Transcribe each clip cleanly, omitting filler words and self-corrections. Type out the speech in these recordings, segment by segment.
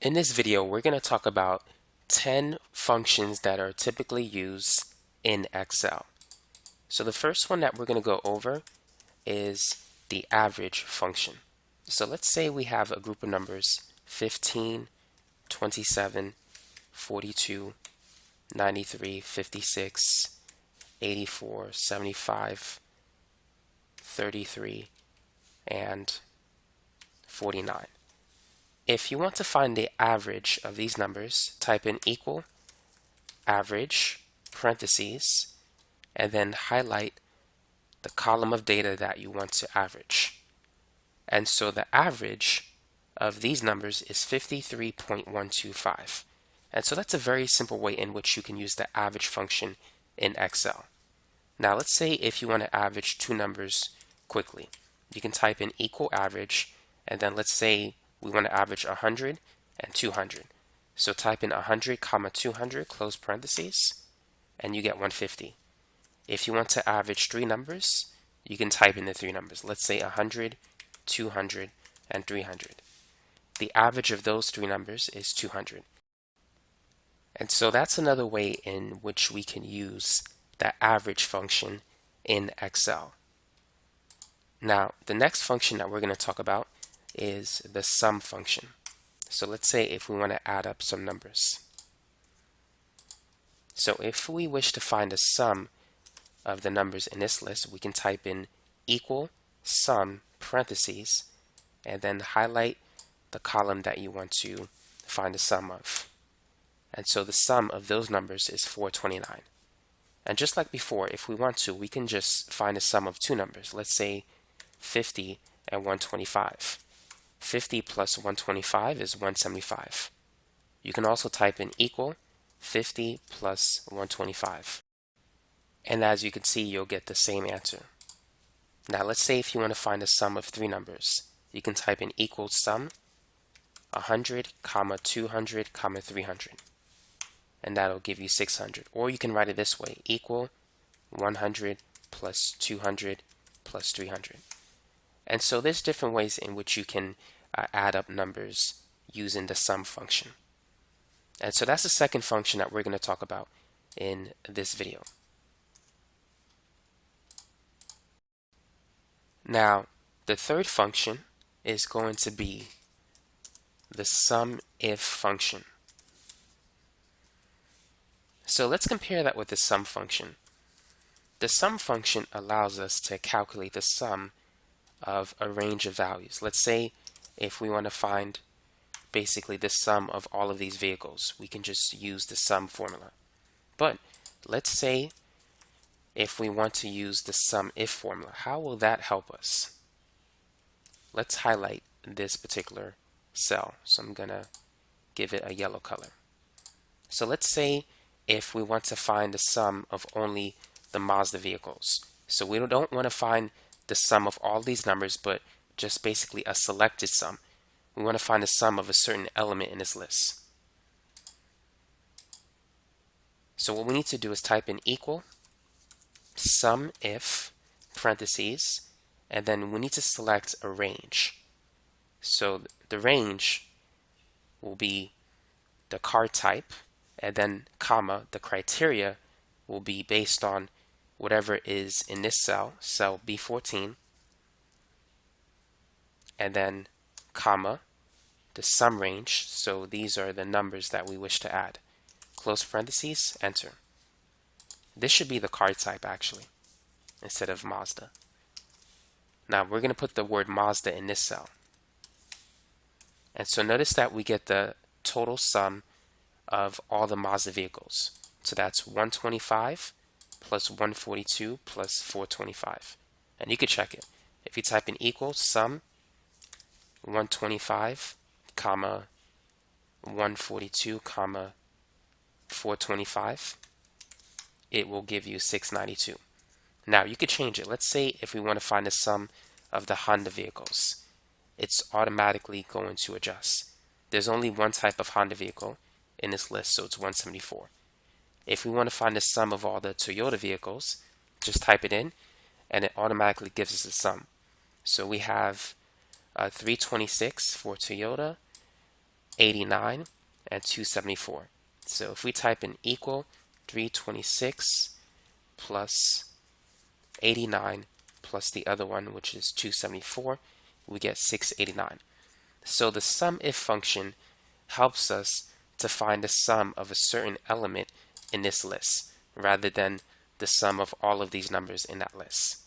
In this video, we're going to talk about 10 functions that are typically used in Excel. So the first one that we're going to go over is the average function. So let's say we have a group of numbers 15, 27, 42, 93, 56, 84, 75, 33, and 49. If you want to find the average of these numbers, type in equal average parentheses and then highlight the column of data that you want to average. And so the average of these numbers is 53.125. And so that's a very simple way in which you can use the average function in Excel. Now let's say if you want to average two numbers quickly, you can type in equal average and then let's say we want to average 100 and 200. So type in 100 comma 200 close parentheses and you get 150. If you want to average three numbers, you can type in the three numbers. Let's say 100, 200, and 300. The average of those three numbers is 200. And so that's another way in which we can use the average function in Excel. Now, the next function that we're going to talk about is the sum function. So let's say if we want to add up some numbers. So if we wish to find the sum of the numbers in this list, we can type in equal sum parentheses and then highlight the column that you want to find the sum of. And so the sum of those numbers is 429. And just like before, if we want to, we can just find the sum of two numbers. Let's say 50 and 125. 50 plus 125 is 175. You can also type in equal 50 plus 125. And as you can see, you'll get the same answer. Now let's say if you want to find the sum of three numbers, you can type in equal sum 100, 200, 300. And that'll give you 600. Or you can write it this way, equal 100 plus 200 plus 300. And so there's different ways in which you can add up numbers using the sum function. And so that's the second function that we're going to talk about in this video. Now, the third function is going to be the sum if function. So let's compare that with the sum function. The sum function allows us to calculate the sum of a range of values. Let's say if we want to find basically the sum of all of these vehicles, we can just use the sum formula. But let's say if we want to use the sum if formula, how will that help us? Let's highlight this particular cell. So I'm going to give it a yellow color. So let's say if we want to find the sum of only the Mazda vehicles. So we don't want to find the sum of all these numbers, but just basically a selected sum. We want to find the sum of a certain element in this list. So what we need to do is type in equal sum if parentheses, and then we need to select a range. So the range will be the car type, and then comma, the criteria will be based on whatever is in this cell, cell B14, and then comma, the sum range, so these are the numbers that we wish to add. Close parentheses, enter. This should be the car type actually, instead of Mazda. Now we're going to put the word Mazda in this cell. And so notice that we get the total sum of all the Mazda vehicles. So that's 125 plus 142 plus 425. And you could check it. If you type in equal sum 125 comma 142 comma 425, it will give you 692. Now you could change it. Let's say if we want to find the sum of the Honda vehicles, it's automatically going to adjust. There's only one type of Honda vehicle in this list, so it's 174. If we want to find the sum of all the Toyota vehicles, just type it in and it automatically gives us a sum. So we have 326 for Toyota, 89, and 274. So if we type in equal 326 plus 89 plus the other one, which is 274, we get 689. So the sum if function helps us to find the sum of a certain element in this list rather than the sum of all of these numbers in that list.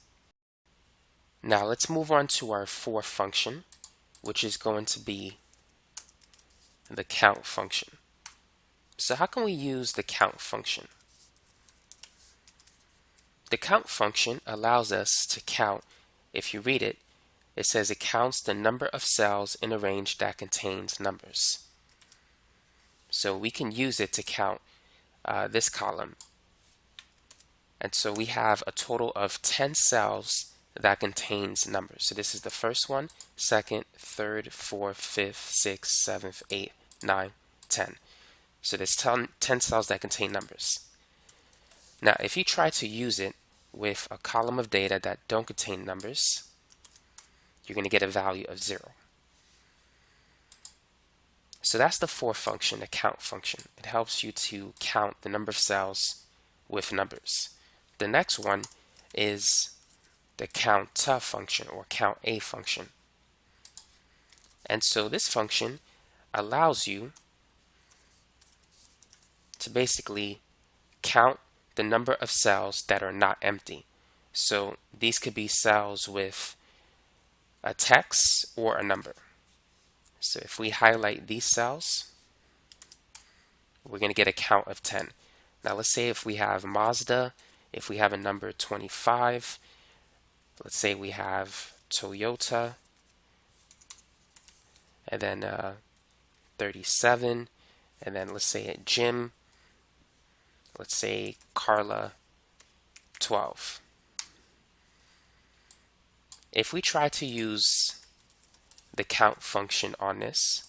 Now let's move on to our fourth function, which is going to be the count function. So how can we use the count function? The count function allows us to count. If you read it, it says it counts the number of cells in a range that contains numbers. So we can use it to count this column. And so we have a total of 10 cells that contains numbers. So this is the first one, second, third, fourth, fifth, sixth, seventh, eighth, 9, 10. So there's 10 cells that contain numbers. Now, if you try to use it with a column of data that don't contain numbers, you're going to get a value of 0. So that's the fourth function, the count function. It helps you to count the number of cells with numbers. The next one is the counta function or count a function. And so this function allows you to basically count the number of cells that are not empty. So these could be cells with a text or a number. So if we highlight these cells, we're going to get a count of 10. Now let's say if we have Mazda, if we have a number 25, let's say we have Toyota, and then 37, and then let's say at Jim, let's say Carla 12. If we try to use the count function on this,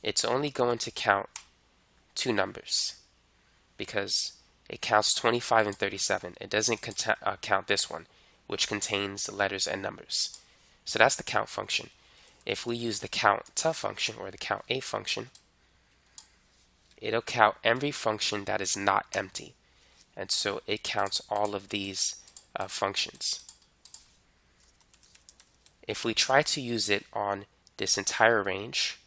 it's only going to count two numbers because it counts 25 and 37. It doesn't count this one, which contains letters and numbers. So that's the count function. If we use the counta function or the count a function, it'll count every function that is not empty. And so it counts all of these functions. If we try to use it on this entire range,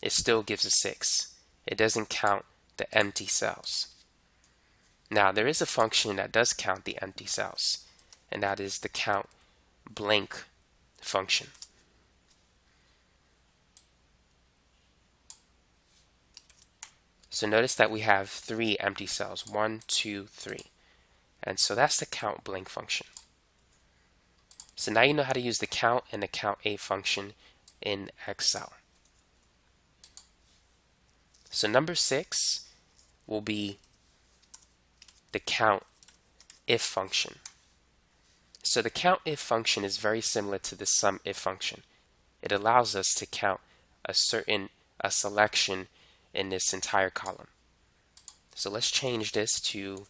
it still gives a 6. It doesn't count the empty cells. Now there is a function that does count the empty cells, and that is the count blank function. So notice that we have 3 empty cells, 1, 2, 3. And so that's the count blank function. So now you know how to use the count and the count a function in Excel. So number 6 will be the count if function. So the count if function is very similar to the sum if function. It allows us to count a selection in this entire column. So let's change this to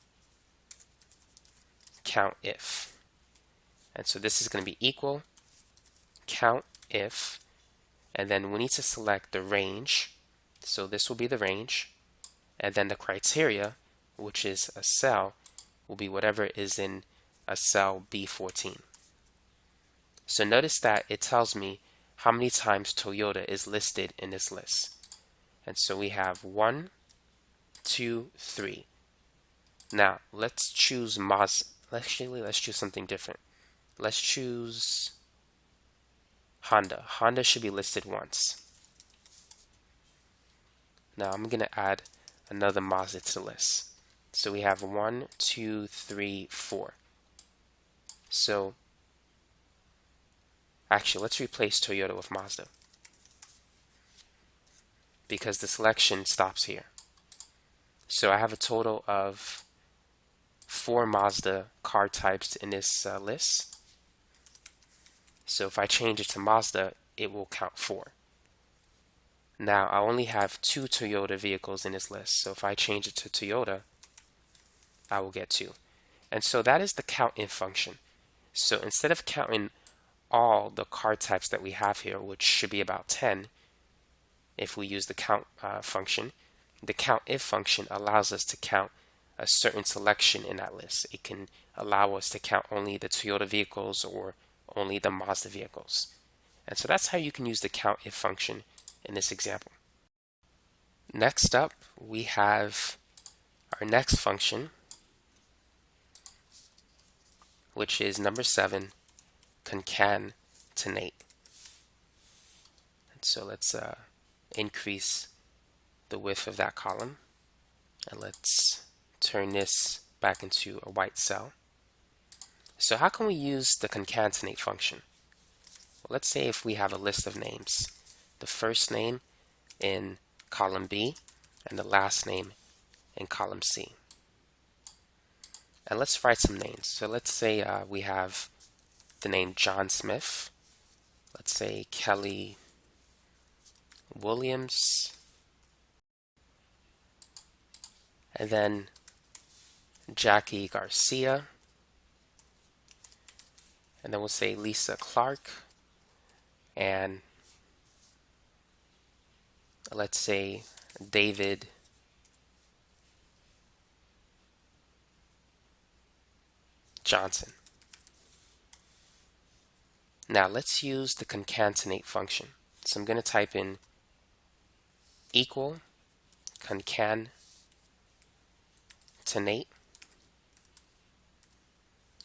count if. And so this is going to be equal count if, and then we need to select the range. So this will be the range, and then the criteria, which is a cell, will be whatever is in a cell B14. So notice that it tells me how many times Toyota is listed in this list. And so we have 1, 2, 3. Now let's choose Mazda. Actually, let's choose something different. Let's choose Honda. Honda should be listed once. Now I'm going to add another Mazda to the list. So we have 1, 2, 3, 4. So actually, let's replace Toyota with Mazda, because the selection stops here. So I have a total of 4 Mazda car types in this list. So if I change it to Mazda, it will count 4. Now I only have 2 Toyota vehicles in this list. So if I change it to Toyota, I will get 2. And so that is the count if function. So instead of counting all the car types that we have here, which should be about 10, if we use the count function. The COUNTIF function allows us to count a certain selection in that list. It can allow us to count only the Toyota vehicles or only the Mazda vehicles. And so that's how you can use the COUNTIF function in this example. Next up, we have our next function, which is number 7, concatenate. And so let's increase the width of that column, and let's turn this back into a white cell. So how can we use the concatenate function? Well, let's say if we have a list of names, the first name in column B and the last name in column C. And let's write some names. So let's say we have the name John Smith. Let's say Kelly Williams. And then Jackie Garcia. And then we'll say Lisa Clark. And let's say David Johnson. Now let's use the concatenate function. So I'm going to type in equal concatenate,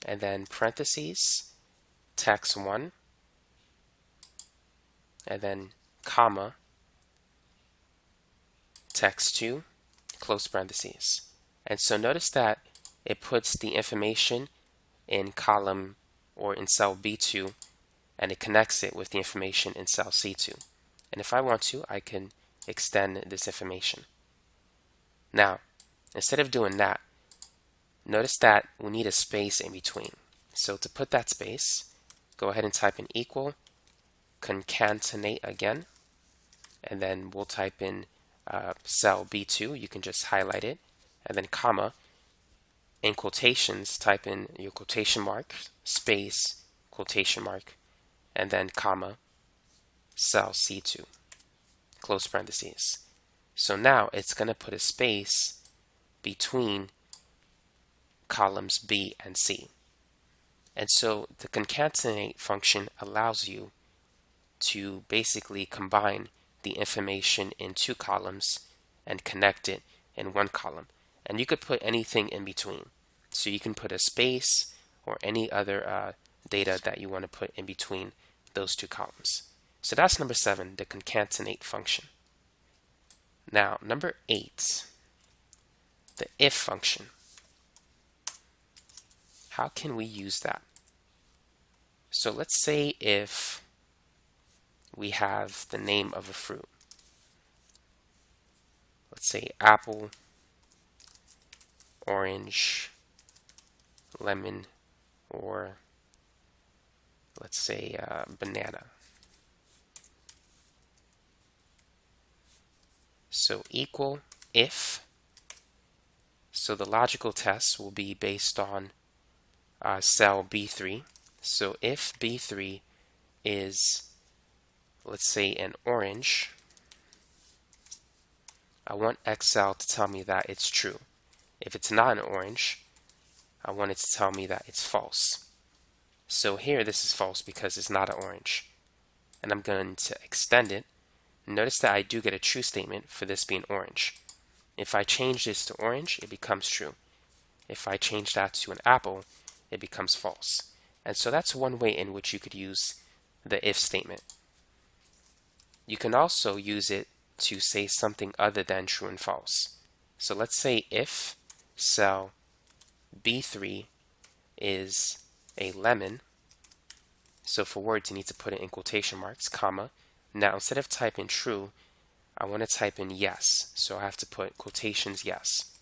and then parentheses, text 1, and then comma, text 2, close parentheses. And so notice that it puts the information in column or in cell B2, and it connects it with the information in cell C2. And if I want to, I can extend this information. Now, instead of doing that, notice that we need a space in between. So to put that space, go ahead and type in equal concatenate again, and then we'll type in cell B2. You can just highlight it, and then comma. In quotations, type in your quotation mark, space, quotation mark, and then comma, cell C2, close parentheses. So now it's going to put a space between columns B and C. And so the concatenate function allows you to basically combine the information in 2 columns and connect it in 1 column. And you could put anything in between. So you can put a space or any other data that you want to put in between those 2 columns. So that's number 7, the concatenate function. Now, number 8, the if function. How can we use that? So let's say if we have the name of a fruit. Let's say apple, orange, lemon, or let's say banana. So equal if. So the logical test will be based on cell B3. So if B3 is, let's say, an orange, I want EXEL to tell me that it's true. If it's not an orange, I want it to tell me that it's false. So here this is false because it's not an orange. And I'm going to extend it. Notice that I do get a true statement for this being orange. If I change this to orange, it becomes true. If I change that to an apple, it becomes false. And so that's one way in which you could use the if statement. You can also use it to say something other than true and false. So let's say if cell B3 is a lemon. So for words, you need to put it in quotation marks, comma. Now instead of typing true, I want to type in yes. So I have to put quotations yes.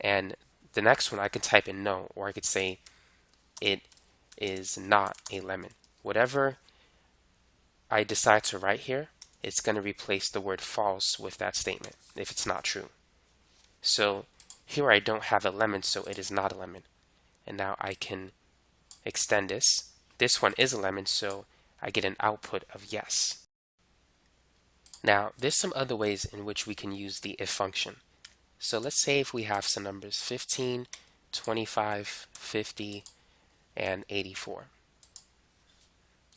And the next one I can type in no, or I could say it is not a lemon. Whatever I decide to write here, it's going to replace the word false with that statement if it's not true. So here I don't have a lemon, so it is not a lemon. And now I can extend this. This one is a lemon, so I get an output of yes. Now, there's some other ways in which we can use the if function. So let's say if we have some numbers 15, 25, 50, and 84.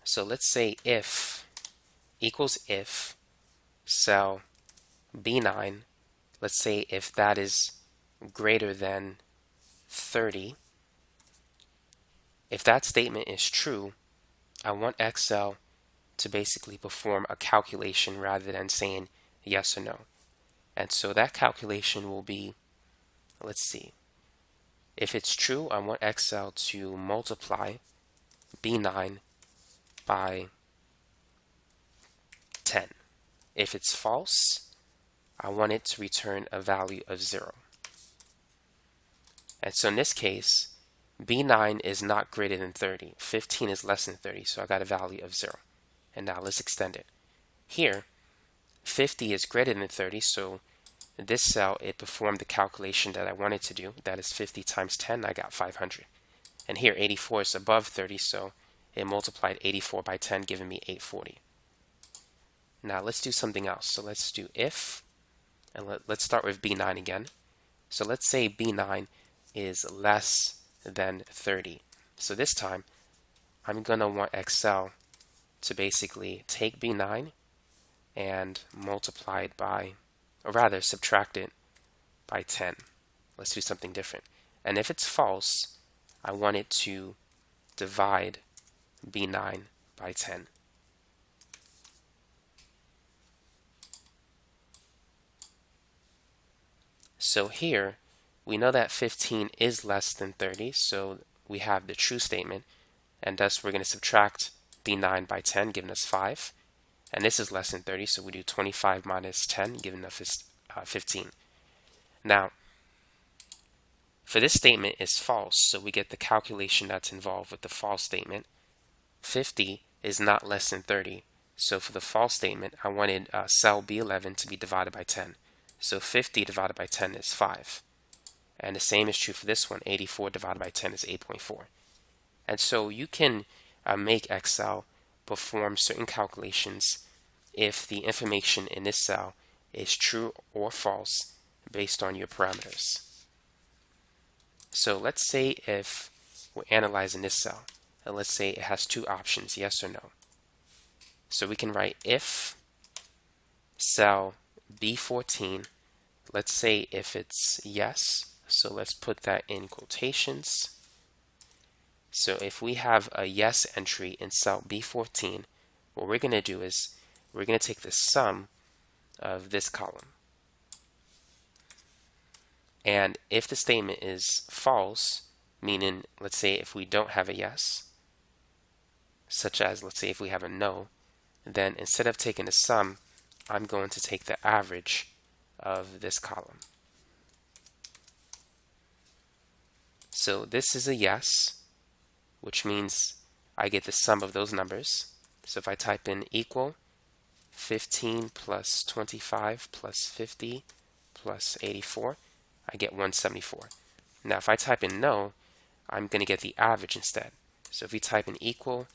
So let's say if equals if cell B9, let's say if that is greater than 30, if that statement is true, I want Excel to basically perform a calculation rather than saying yes or no. And so that calculation will be, let's see, if it's true, I want Excel to multiply B9 by 10. If it's false, I want it to return a value of 0. And so in this case, B9 is not greater than 30. 15 is less than 30, so I got a value of 0. And now let's extend it. Here, 50 is greater than 30, so in this cell, it performed the calculation that I wanted to do. That is 50 times 10, I got 500. And here, 84 is above 30, so it multiplied 84 by 10, giving me 840. Now let's do something else. So let's do if, and let's start with B9 again. So let's say B9 is less than 30. So this time, I'm going to want Excel to basically take B9 and multiply it by, or rather subtract it by 10. Let's do something different. And if it's false, I want it to divide B9 by 10. So here, we know that 15 is less than 30, so we have the true statement, and thus we're going to subtract B9 by 10, giving us 5. And this is less than 30, so we do 25 minus 10, giving us 15. Now, for this statement is false, so we get the calculation that's involved with the false statement. 50 is not less than 30, so for the false statement, I wanted cell B11 to be divided by 10. So 50 divided by 10 is 5. And the same is true for this one. 84 divided by 10 is 8.4. And so you can make Excel perform certain calculations if the information in this cell is true or false based on your parameters. So let's say if we're analyzing this cell, and let's say it has two options, yes or no. So we can write if cell B14, let's say if it's yes, so let's put that in quotations. So if we have a yes entry in cell B14, what we're going to do is we're going to take the sum of this column. And if the statement is false, meaning let's say if we don't have a yes, such as let's say if we have a no, then instead of taking the sum, I'm going to take the average of this column. So this is a yes, which means I get the sum of those numbers. So if I type in equal 15 plus 25 plus 50 plus 84, I get 174. Now if I type in no, I'm going to get the average instead. So if we type in equal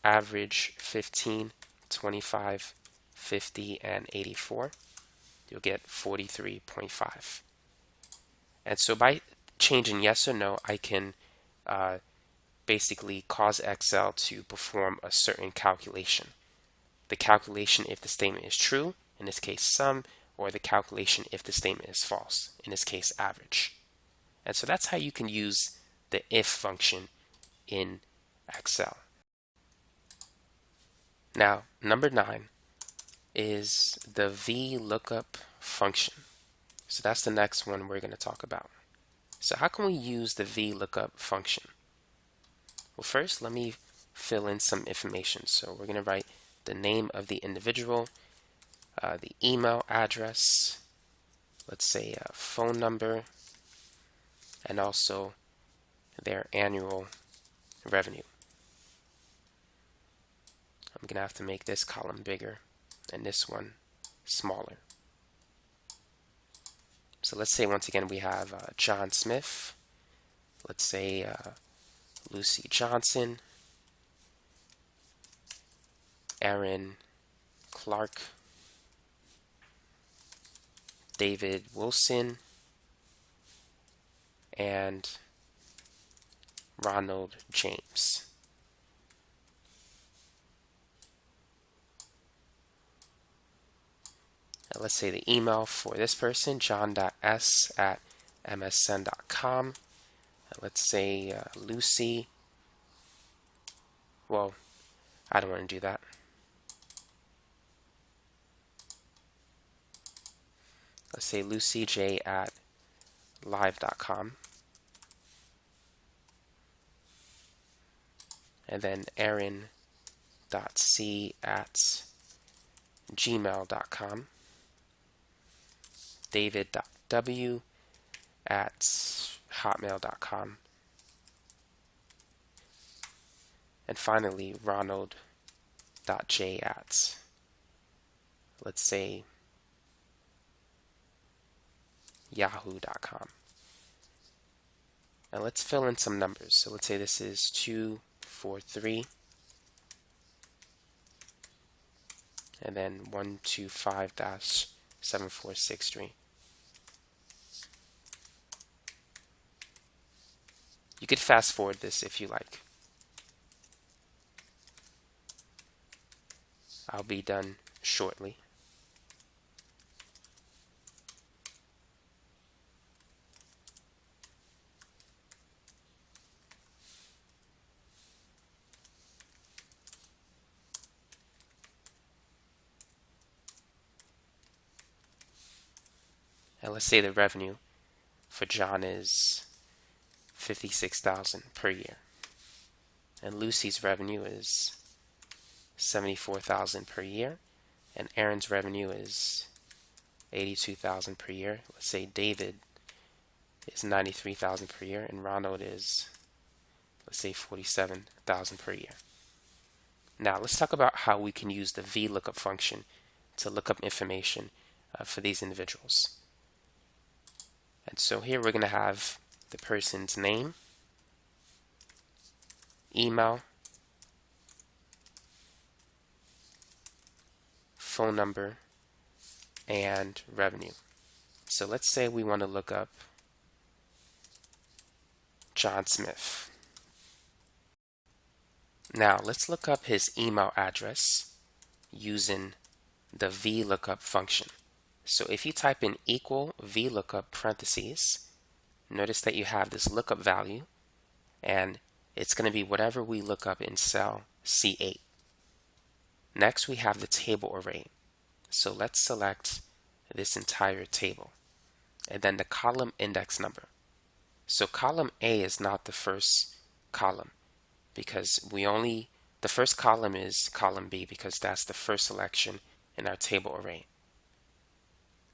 average 15, 25, 50, and 84, you'll get 43.5. And so by changing yes or no, I can basically cause Excel to perform a certain calculation. The calculation if the statement is true, in this case sum, or the calculation if the statement is false, in this case average. And so that's how you can use the if function in Excel. Now, number 9 is the VLOOKUP function. So that's the next one we're going to talk about. So how can we use the VLOOKUP function? Well, first let me fill in some information. So we're going to write the name of the individual, the email address, let's say a phone number, and also their annual revenue. I'm going to have to make this column bigger and this one smaller. So let's say once again we have John Smith, let's say Lucy Johnson, Aaron Clark, David Wilson, and Ronald James. Now let's say the email for this person, john.s@msn.com. Let's say Lucy. Well, I don't want to do that. Let's say lucyj@live.com. And then aaron.c@gmail.com. david.w@hotmail.com. And finally, ronald.j@, let's say, yahoo.com. Now let's fill in some numbers. So let's say this is 243, and then 125-7463. You could fast forward this if you like. I'll be done shortly. And let's say the revenue for John is $56,000 per year, and Lucy's revenue is $74,000 per year, and Aaron's revenue is $82,000 per year. Let's say David is $93,000 per year, and Ronald is, let's say, $47,000 per year. Now let's talk about how we can use the VLOOKUP function to look up information for these individuals. And so here we're going to have the person's name, email, phone number, and revenue. So let's say we want to look up John Smith. Now let's look up his email address using the VLOOKUP function. So if you type in equal VLOOKUP parentheses, notice that you have this lookup value, and it's going to be whatever we look up in cell C8. Next, we have the table array. So let's select this entire table, and then the column index number. So column A is not the first column, because the first column is column B, because that's the first selection in our table array.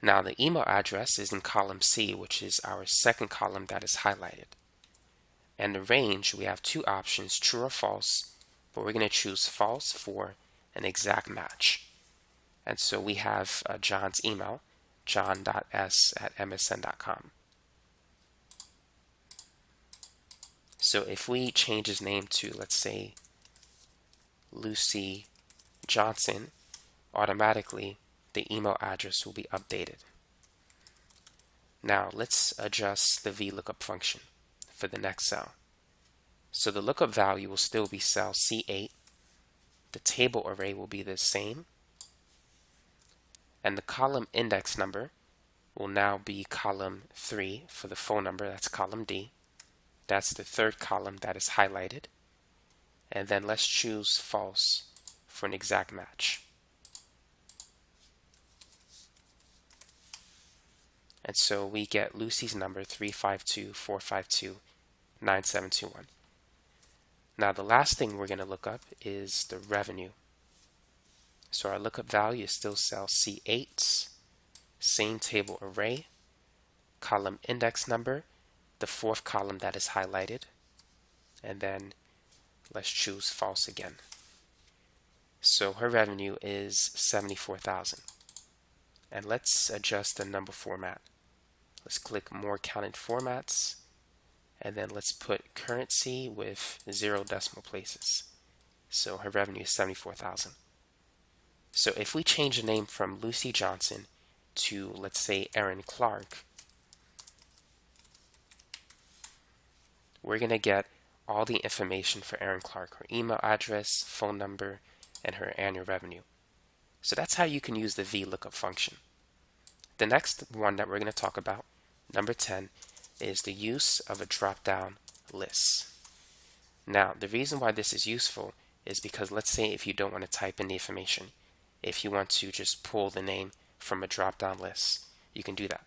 Now the email address is in column C, which is our second column that is highlighted. And the range, we have two options, true or false, but we're going to choose false for an exact match. And so we have John's email, john.s@msn.com. So if we change his name to, let's say, Lucy Johnson, automatically the email address will be updated. Now let's adjust the VLOOKUP function for the next cell. So the lookup value will still be cell C8. The table array will be the same. And the column index number will now be column 3 for the phone number. That's column D. That's the third column that is highlighted. And then let's choose false for an exact match. And so we get Lucy's number 352-452-9721. Now the last thing we're going to look up is the revenue. So our lookup value is still cell C8, same table array, column index number, the fourth column that is highlighted, and then let's choose false again. So her revenue is $74,000. And let's adjust the number format. Let's click more counted formats, and then let's put currency with 0 decimal places. So her revenue is $74,000. So if we change the name from Lucy Johnson to, let's say, Erin Clark, we're going to get all the information for Erin Clark, her email address, phone number, and her annual revenue. So that's how you can use the VLOOKUP function. The next one that we're going to talk about, number 10, is the use of a drop-down list. Now, the reason why this is useful is because let's say if you don't want to type in the information, if you want to just pull the name from a drop-down list, you can do that.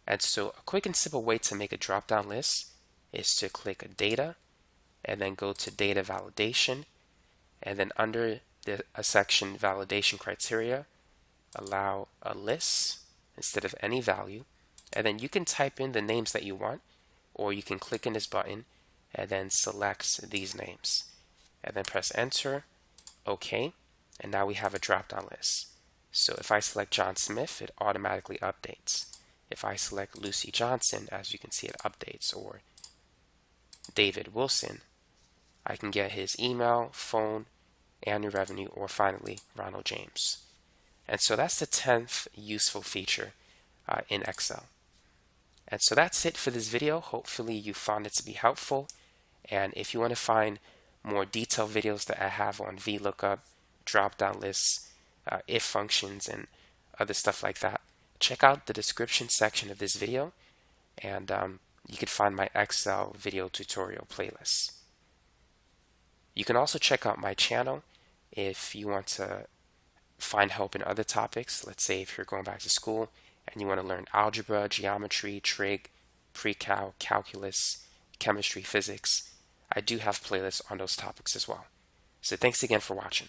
And so a quick and simple way to make a drop-down list is to click Data and then go to Data Validation, and then under a section Validation Criteria, allow a list instead of any value, and then you can type in the names that you want, or you can click in this button and then select these names and then press enter, OK, and now we have a drop-down list. So if I select John Smith, it automatically updates. If I select Lucy Johnson, as you can see, it updates, or David Wilson, I can get his email, phone, annual revenue, or finally Ronald James. And so that's the 10th useful feature in Excel. And so that's it for this video. Hopefully you found it to be helpful. And if you want to find more detailed videos that I have on VLOOKUP, drop-down lists, if functions, and other stuff like that, check out the description section of this video, and you can find my Excel video tutorial playlist. You can also check out my channel if you want to find help in other topics. Let's say if you're going back to school and you want to learn algebra, geometry, trig, pre-cal, calculus, chemistry, physics, I do have playlists on those topics as well. So thanks again for watching.